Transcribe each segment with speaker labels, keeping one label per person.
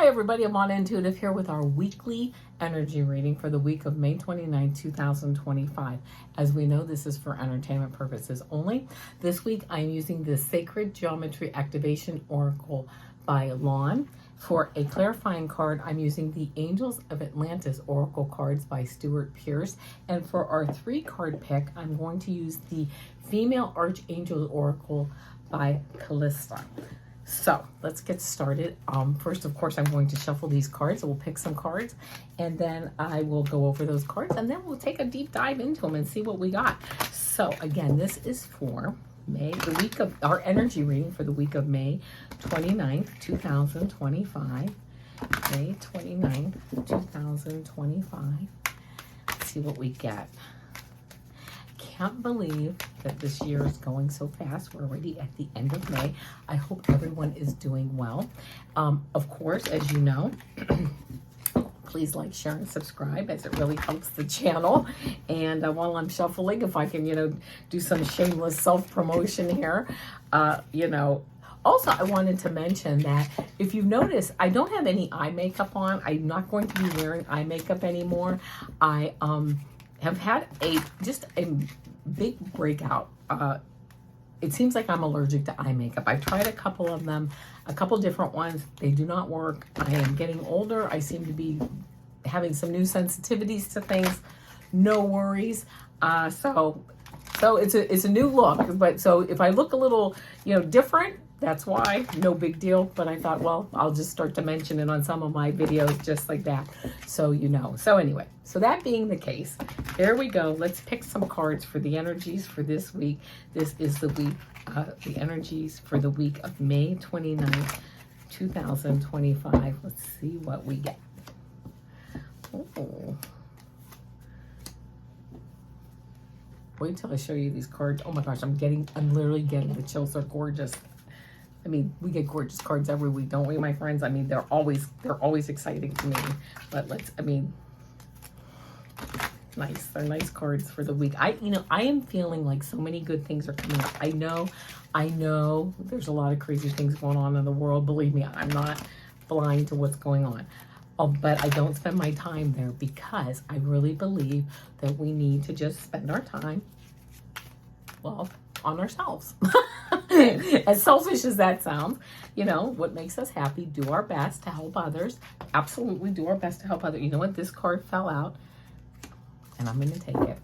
Speaker 1: Hi everybody, Avana Intuitive here with our weekly energy reading for the week of May 29, 2025. As we know, this is for entertainment purposes only. This week I'm using the Sacred Geometry Activation Oracle by Lon. For a clarifying card, I'm using the Angels of Atlantis Oracle cards by Stewart Pearce. And for our 3-card pick, I'm going to use the Female Archangels Oracle by Calista. So let's get started. First, of course, I'm going to shuffle these cards. We'll pick some cards and then I will go over those cards and then we'll take a deep dive into them and see what we got. So again, this is for May, the week of our energy reading for the week of May 29th, 2025. May 29th, 2025. Let's see what we get. Can't believe that this year is going so fast. We're already at the end of May. I hope everyone is doing well. Of course, as you know, please like, share, and subscribe as it really helps the channel. And while I'm shuffling, if I can, do some shameless self-promotion here, Also, I wanted to mention that if you notice, I don't have any eye makeup on. I'm not going to be wearing eye makeup anymore. I have had just a big breakout. It seems like I'm allergic to eye makeup. I've tried a couple of them, a couple different ones. They do not work. I am getting older. I seem to be having some new sensitivities to things. No worries. So it's a new look. But so if I look a little, different, that's why. No big deal. But I thought, well, I'll just start to mention it on some of my videos just like that. So So anyway, so that being the case, there we go. Let's pick some cards for the energies for this week. This is the week, the energies for the week of May 29th, 2025. Let's see what we get. Oh. Wait till I show you these cards. Oh my gosh, I'm literally getting the chills. They're gorgeous. I mean, we get gorgeous cards every week, don't we, my friends? I mean, they're always exciting to me. But nice. They're nice cards for the week. I am feeling like so many good things are coming up. I know there's a lot of crazy things going on in the world. Believe me, I'm not blind to what's going on. But I don't spend my time there because I really believe that we need to just spend our time, well, on ourselves. As selfish as that sounds, what makes us happy, do our best to help others. Absolutely do our best to help others. You know what? This card fell out and I'm going to take it.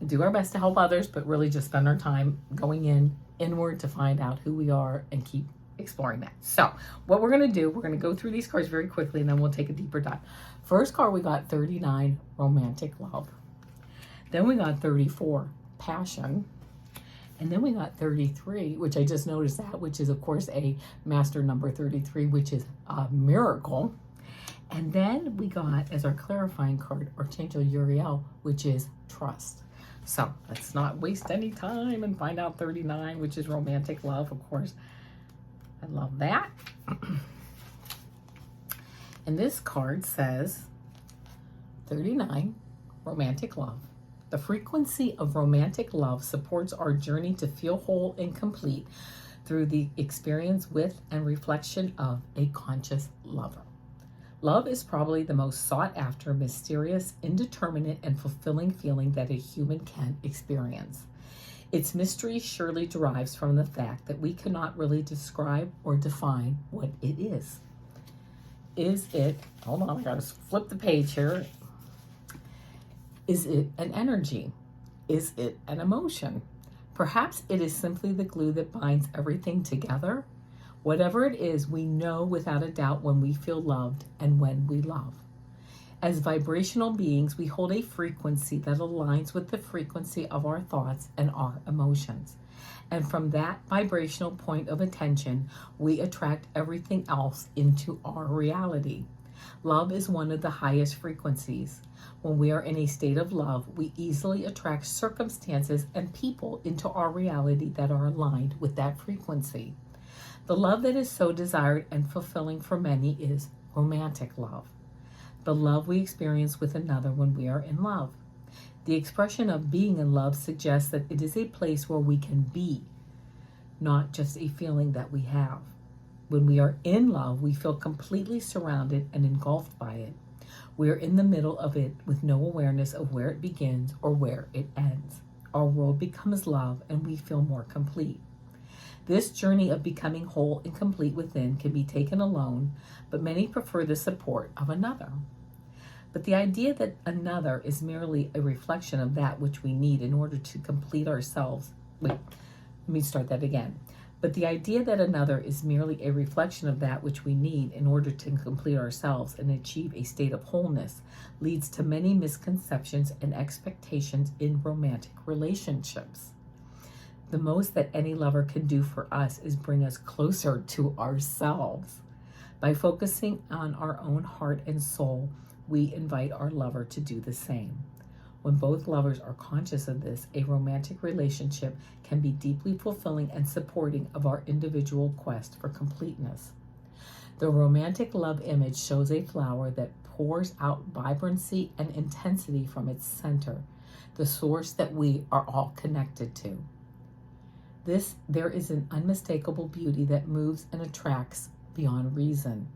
Speaker 1: Do our best to help others, but really just spend our time going inward to find out who we are and keep exploring that. So what we're going to do, we're going to go through these cards very quickly and then we'll take a deeper dive. First card, we got 39, romantic love. Then we got 34, passion. And then we got 33, which I just noticed that, which is, of course, a master number 33, which is a miracle. And then we got, as our clarifying card, Archangel Uriel, which is trust. So let's not waste any time and find out 39, which is romantic love, of course. I love that. And this card says 39, romantic love. The frequency of romantic love supports our journey to feel whole and complete through the experience with and reflection of a conscious lover. Love is probably the most sought after, mysterious, indeterminate, and fulfilling feeling that a human can experience. Its mystery surely derives from the fact that we cannot really describe or define what it is. Is it, hold on, I gotta flip the page here. Is it an energy? Is it an emotion? Perhaps it is simply the glue that binds everything together. Whatever it is, we know without a doubt when we feel loved and when we love. As vibrational beings, we hold a frequency that aligns with the frequency of our thoughts and our emotions. And from that vibrational point of attention, we attract everything else into our reality. Love is one of the highest frequencies. When we are in a state of love, we easily attract circumstances and people into our reality that are aligned with that frequency. The love that is so desired and fulfilling for many is romantic love. The love we experience with another when we are in love. The expression of being in love suggests that it is a place where we can be, not just a feeling that we have. When we are in love, we feel completely surrounded and engulfed by it. We are in the middle of it with no awareness of where it begins or where it ends. Our world becomes love and we feel more complete. This journey of becoming whole and complete within can be taken alone, but many prefer the support of another. But the idea that another is merely a reflection of that which we need in order to complete ourselves. Let me start that again. But the idea that another is merely a reflection of that which we need in order to complete ourselves and achieve a state of wholeness leads to many misconceptions and expectations in romantic relationships. The most that any lover can do for us is bring us closer to ourselves. By focusing on our own heart and soul, we invite our lover to do the same. When both lovers are conscious of this, a romantic relationship can be deeply fulfilling and supporting of our individual quest for completeness. The romantic love image shows a flower that pours out vibrancy and intensity from its center, the source that we are all connected to. There is an unmistakable beauty that moves and attracts beyond reason.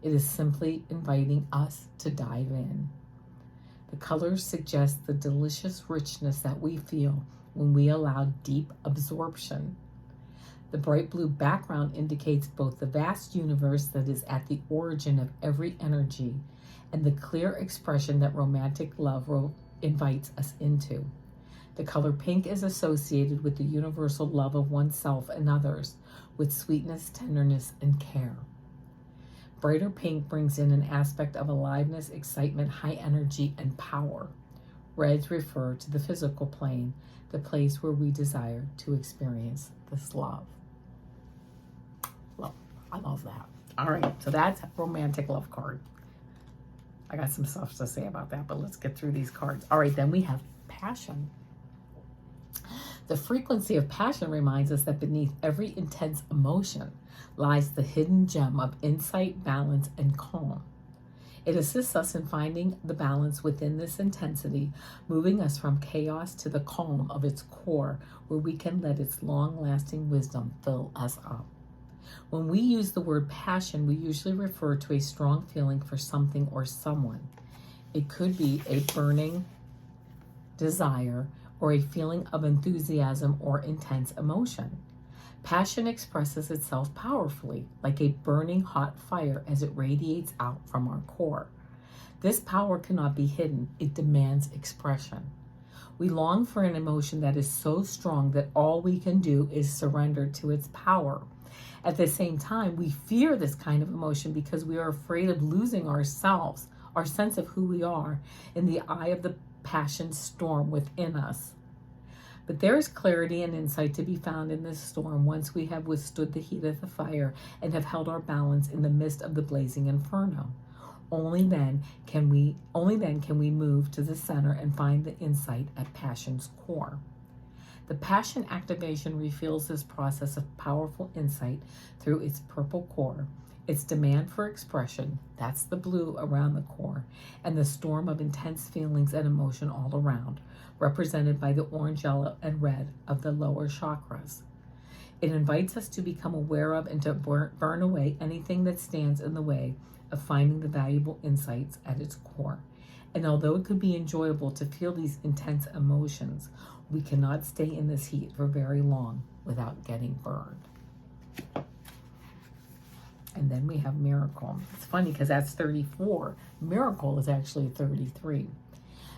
Speaker 1: It is simply inviting us to dive in. The colors suggest the delicious richness that we feel when we allow deep absorption. The bright blue background indicates both the vast universe that is at the origin of every energy and the clear expression that romantic love invites us into. The color pink is associated with the universal love of oneself and others, with sweetness, tenderness, and care. Brighter pink brings in an aspect of aliveness, excitement, high energy, and power. Reds refer to the physical plane, the place where we desire to experience this love. Well, I love that. All right, so that's a romantic love card. I got some stuff to say about that, but let's get through these cards. All right, then we have passion. The frequency of passion reminds us that beneath every intense emotion lies the hidden gem of insight, balance, and calm. It assists us in finding the balance within this intensity, moving us from chaos to the calm of its core, where we can let its long-lasting wisdom fill us up. When we use the word passion, we usually refer to a strong feeling for something or someone. It could be a burning desire or a feeling of enthusiasm or intense emotion. Passion expresses itself powerfully, like a burning hot fire as it radiates out from our core. This power cannot be hidden. It demands expression. We long for an emotion that is so strong that all we can do is surrender to its power. At the same time, we fear this kind of emotion because we are afraid of losing ourselves, our sense of who we are, in the eye of the passion storm within us. But there is clarity and insight to be found in this storm once we have withstood the heat of the fire and have held our balance in the midst of the blazing inferno. Only then can we move to the center and find the insight at passion's core. The passion activation reveals this process of powerful insight through its purple core, its demand for expression, that's the blue around the core, and the storm of intense feelings and emotion all around, represented by the orange, yellow, and red of the lower chakras. It invites us to become aware of and to burn away anything that stands in the way of finding the valuable insights at its core. And although it could be enjoyable to feel these intense emotions, we cannot stay in this heat for very long without getting burned. And then we have miracle. It's funny because that's 34. Miracle is actually 33.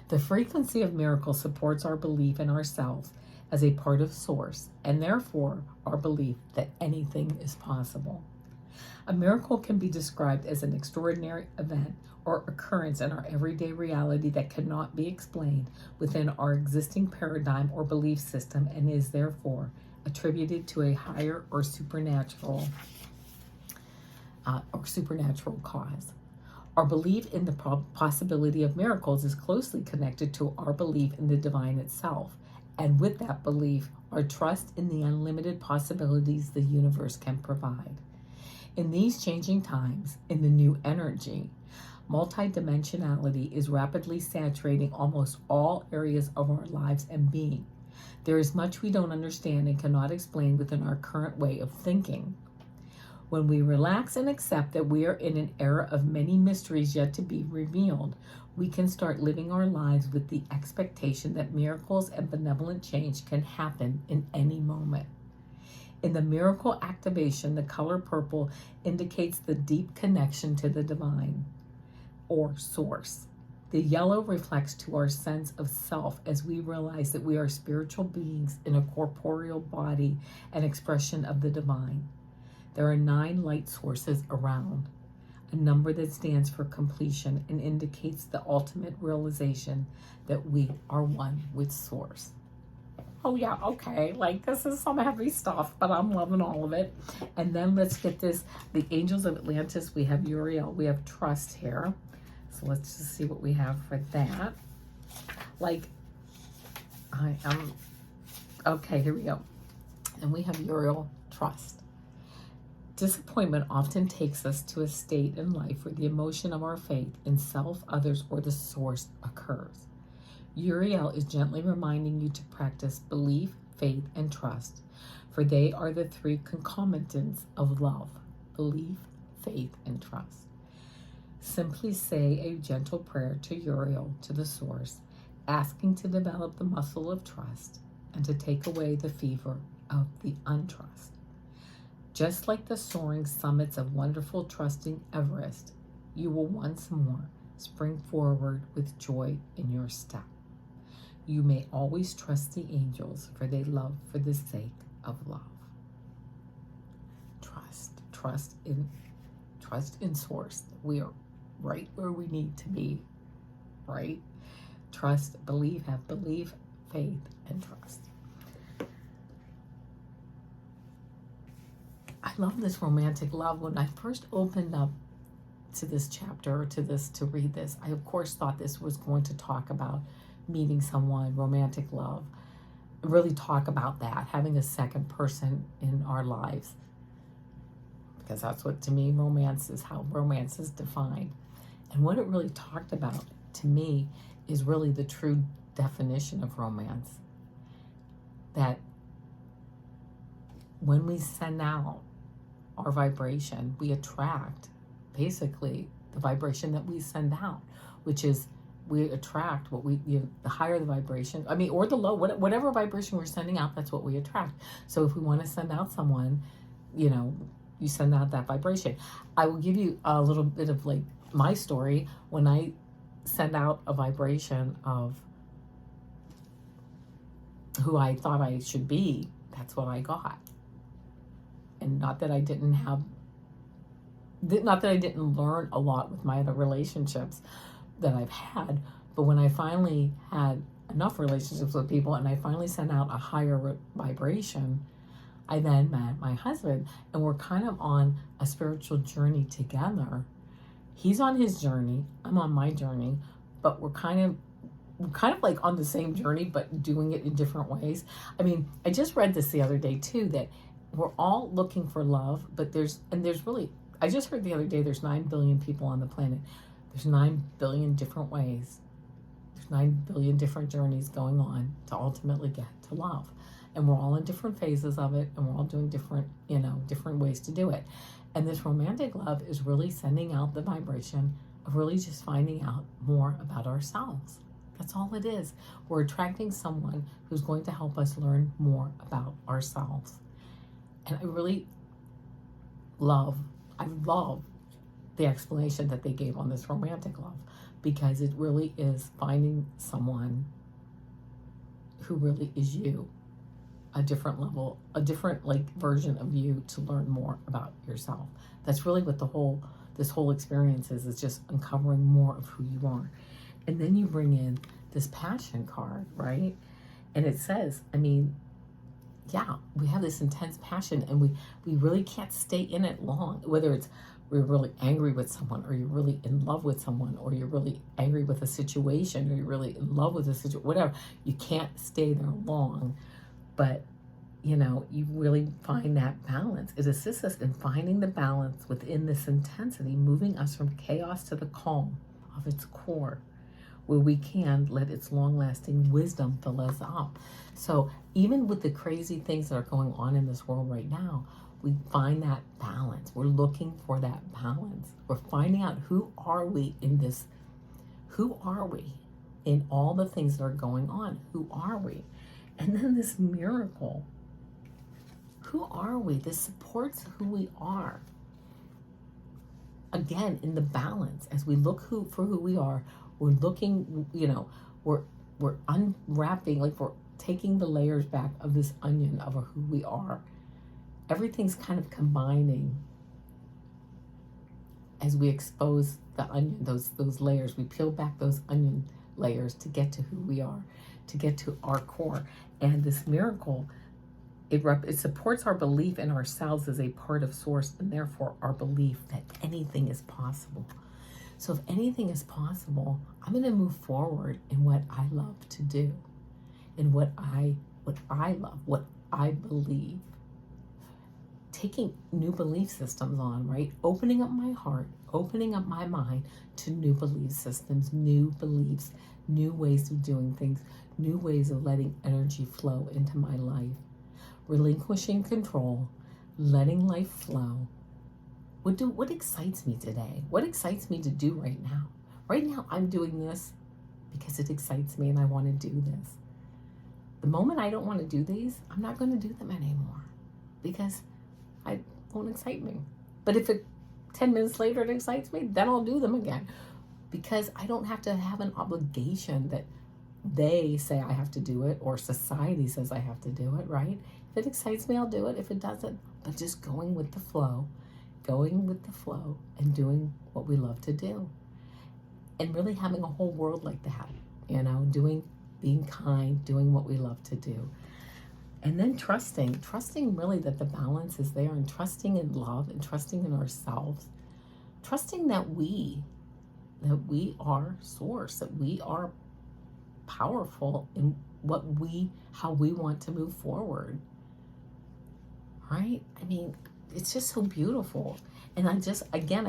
Speaker 1: The frequency of miracle supports our belief in ourselves as a part of Source, and therefore our belief that anything is possible. A miracle can be described as an extraordinary event or occurrence in our everyday reality that cannot be explained within our existing paradigm or belief system and is therefore attributed to a higher or supernatural cause. Our belief in the possibility of miracles is closely connected to our belief in the divine itself, and with that belief, our trust in the unlimited possibilities the universe can provide. In these changing times, in the new energy, multidimensionality is rapidly saturating almost all areas of our lives and being. There is much we don't understand and cannot explain within our current way of thinking. When we relax and accept that we are in an era of many mysteries yet to be revealed, we can start living our lives with the expectation that miracles and benevolent change can happen in any moment. In the miracle activation, the color purple indicates the deep connection to the divine or source. The yellow reflects to our sense of self as we realize that we are spiritual beings in a corporeal body, an expression of the divine. There are 9 light sources around, a number that stands for completion and indicates the ultimate realization that we are one with Source. Oh yeah, okay, like this is some heavy stuff, but I'm loving all of it. And then let's get this, the Angels of Atlantis, we have Uriel, we have Trust here. So let's just see what we have for that. Like, I am, okay, here we go. And we have Uriel, Trust. Disappointment often takes us to a state in life where the emotion of our faith in self, others, or the source occurs. Uriel is gently reminding you to practice belief, faith, and trust, for they are the 3 concomitants of love: belief, faith, and trust. Simply say a gentle prayer to Uriel, to the source, asking to develop the muscle of trust and to take away the fever of the untrust. Just like the soaring summits of wonderful trusting Everest, you will once more spring forward with joy in your step. You may always trust the angels, for they love for the sake of love. Trust in Source. We are right where we need to be, right? Trust, believe, have belief, faith, and trust. I love this romantic love. When I first opened up to this chapter, or to read this, I of course thought this was going to talk about meeting someone, romantic love, really talk about that, having a second person in our lives. Because that's what, to me, romance is, how romance is defined. And what it really talked about, to me, is really the true definition of romance. That when we send out our vibration, we attract basically the vibration that we send out, which is we attract what we, the higher the vibration, I mean, or the low, whatever vibration we're sending out, that's what we attract. So if we want to send out someone, you send out that vibration. I will give you a little bit of like my story. When I send out a vibration of who I thought I should be, that's what I got. And not that I didn't learn a lot with my other relationships that I've had, but when I finally had enough relationships with people and I finally sent out a higher vibration, I then met my husband, and we're kind of on a spiritual journey together. He's on his journey, I'm on my journey, but we're kind of like on the same journey, but doing it in different ways. I mean, I just read this the other day too, that we're all looking for love, but there's really, I just heard the other day, there's 9 billion people on the planet. There's 9 billion different ways. There's 9 billion different journeys going on to ultimately get to love. And we're all in different phases of it, and we're all doing different ways to do it. And this romantic love is really sending out the vibration of really just finding out more about ourselves. That's all it is. We're attracting someone who's going to help us learn more about ourselves. And I love the explanation that they gave on this romantic love, because it really is finding someone who really is you, a different level, a different version of you, to learn more about yourself. That's really what this whole experience is just uncovering more of who you are. And then you bring in this passion card, right? And it says, I mean, yeah, we have this intense passion, and we really can't stay in it long, whether it's we're really angry with someone, or you're really in love with someone, or you're really angry with a situation, or you're really in love with a situation, whatever. You can't stay there long, but you really find that balance. It assists us in finding the balance within this intensity, moving us from chaos to the calm of its core, where we can let its long-lasting wisdom fill us up. So even with the crazy things that are going on in this world right now, we find that balance. We're looking for that balance. We're finding out, who are we in this? Who are we in all the things that are going on? Who are we? And then this miracle. Who are we? This supports who we are. Again, in the balance, as we look for who we are, we're looking, we're unwrapping, like we're taking the layers back of this onion of who we are. Everything's kind of combining as we expose the onion, those layers. We peel back those onion layers to get to who we are, to get to our core. And this miracle, it supports our belief in ourselves as a part of source, and therefore our belief that anything is possible. So if anything is possible, I'm going to move forward in what I love to do, in what I love, what I believe. Taking new belief systems on, right? Opening up my heart, opening up my mind to new belief systems, new beliefs, new ways of doing things, new ways of letting energy flow into my life. Relinquishing control, letting life flow. What excites me today? What excites me to do right now? Right now, I'm doing this because it excites me and I want to do this. The moment I don't want to do these, I'm not going to do them anymore because it won't excite me. But if 10 minutes later it excites me, then I'll do them again, because I don't have to have an obligation that they say I have to do it or society says I have to do it, right? If it excites me, I'll do it. If it doesn't, but just going with the flow and doing what we love to do. And really having a whole world like that, being kind, doing what we love to do. And then trusting really that the balance is there, and trusting in love and trusting in ourselves. Trusting that we are source, that we are powerful in how we want to move forward. Right? I mean, it's just so beautiful. And I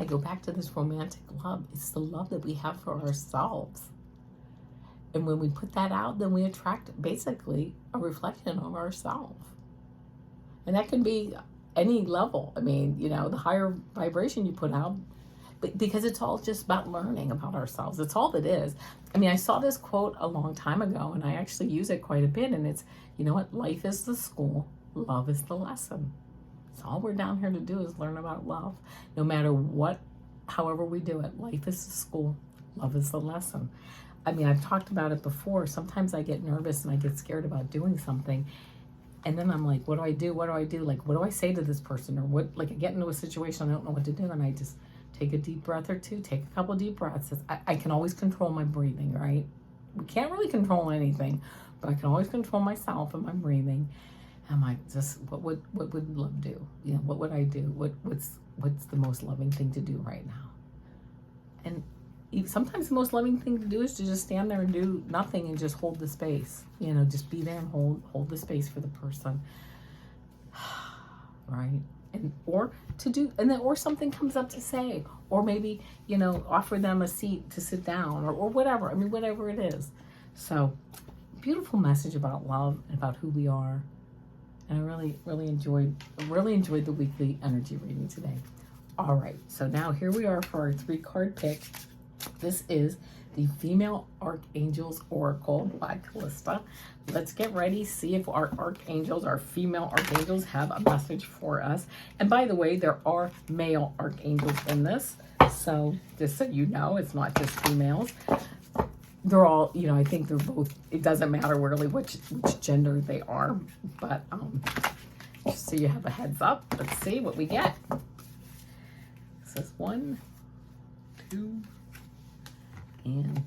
Speaker 1: go back to this romantic love. It's the love that we have for ourselves. And when we put that out, then we attract basically a reflection of ourselves. And that can be any level. I mean, the higher vibration you put out, because it's all just about learning about ourselves. It's all it is. I mean, I saw this quote a long time ago, and I actually use it quite a bit. And it's, life is the school, love is the lesson. So all we're down here to do is learn about love. No matter however we do it, life is the school, love is the lesson. I mean, I've talked about it before. Sometimes I get nervous and I get scared about doing something. And then I'm like, what do I do? What do I do? Like, what do I say to this person? Or I get into a situation, I don't know what to do. And I just take a deep breath or two, take a couple deep breaths. I can always control my breathing, right? We can't really control anything, but I can always control myself and my breathing. And I'm like, what would love do? What would I do? What's the most loving thing to do right now? And sometimes the most loving thing to do is to just stand there and do nothing and just hold the space. Just be there and hold the space for the person. Right? Or something comes up to say, or maybe, offer them a seat to sit down, or whatever. I mean, whatever it is. So, beautiful message about love and about who we are. And I really enjoyed the weekly energy reading today. All right, so now here we are for our 3-card pick. This is the Female Archangels Oracle by Calista. Let's get ready, see if our archangels, our female archangels, have a message for us. And by the way, there are male archangels in this. So just so you know, it's not just females. They're all, I think they're both, it doesn't matter really which gender they are. But just so you have a heads up, let's see what we get. This is 1, 2, and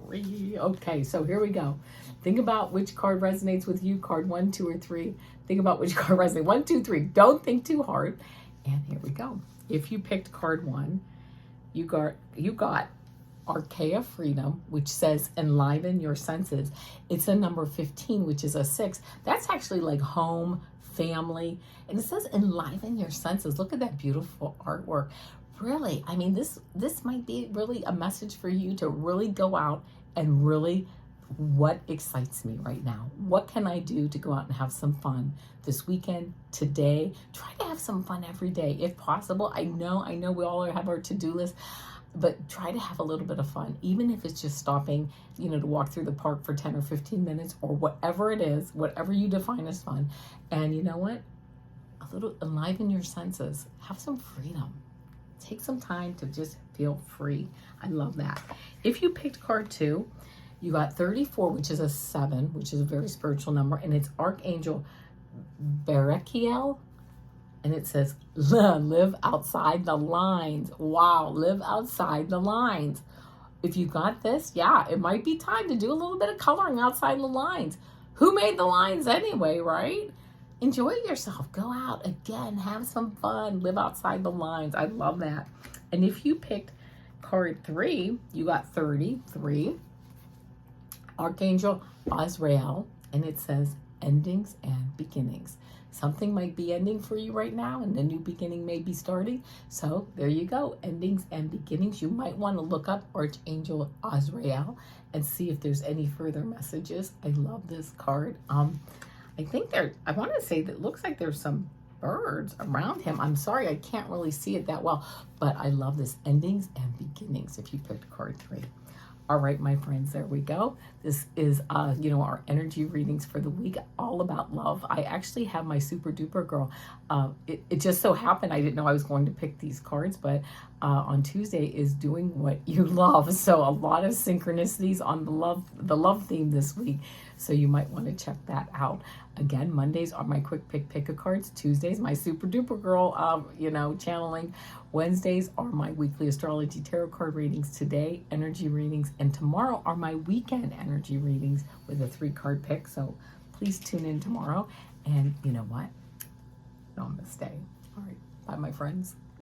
Speaker 1: 3. Okay, so here we go. Think about which card resonates with you. Card 1, 2, or 3. Think about which card resonates. 1, 2, 3. Don't think too hard. And here we go. If you picked card 1, you got Archaea Freedom, which says enliven your senses. It's a number 15, which is a 6. That's actually like home, family. And it says enliven your senses. Look at that beautiful artwork. Really, I mean, this might be really a message for you to really go out and really what excites me right now? What can I do to go out and have some fun this weekend, today? Try to have some fun every day if possible. I know we all have our to-do list, but try to have a little bit of fun, even if it's just stopping, you know, to walk through the park for 10 or 15 minutes or whatever it is, whatever you define as fun. And you know what? A little enliven your senses. Have some freedom. Take some time to just feel free. I love that. If you picked card 2, you got 34, which is a 7, which is a very spiritual number, and it's Archangel Barakiel, and it says, live outside the lines. Wow, live outside the lines. If you got this, yeah, it might be time to do a little bit of coloring outside the lines. Who made the lines anyway, right? Enjoy yourself. Go out again, have some fun, live outside the lines. I love that. And if you picked card 3, you got 33. Archangel Azrael, and it says endings and beginnings. Something might be ending for you right now, and a new beginning may be starting. So there you go, endings and beginnings. You might want to look up Archangel Azrael and see if there's any further messages. I love this card. I think I want to say that it looks like there's some birds around him. I'm sorry, I can't really see it that well, but I love this, endings and beginnings, if you picked card 3. All right, my friends, there we go. This is, our energy readings for the week, all about love. I actually have my super duper girl. It just so happened I didn't know I was going to pick these cards, but on Tuesday is doing what you love. So a lot of synchronicities on the love theme this week. So you might want to check that out. Again, Mondays are my quick pick of cards. Tuesdays, my super duper girl, channeling. Wednesdays are my weekly astrology tarot card readings. Today, energy readings. And tomorrow are my weekend energy readings with a 3-card pick. So please tune in tomorrow. And you know what? Namaste. All right. Bye, my friends.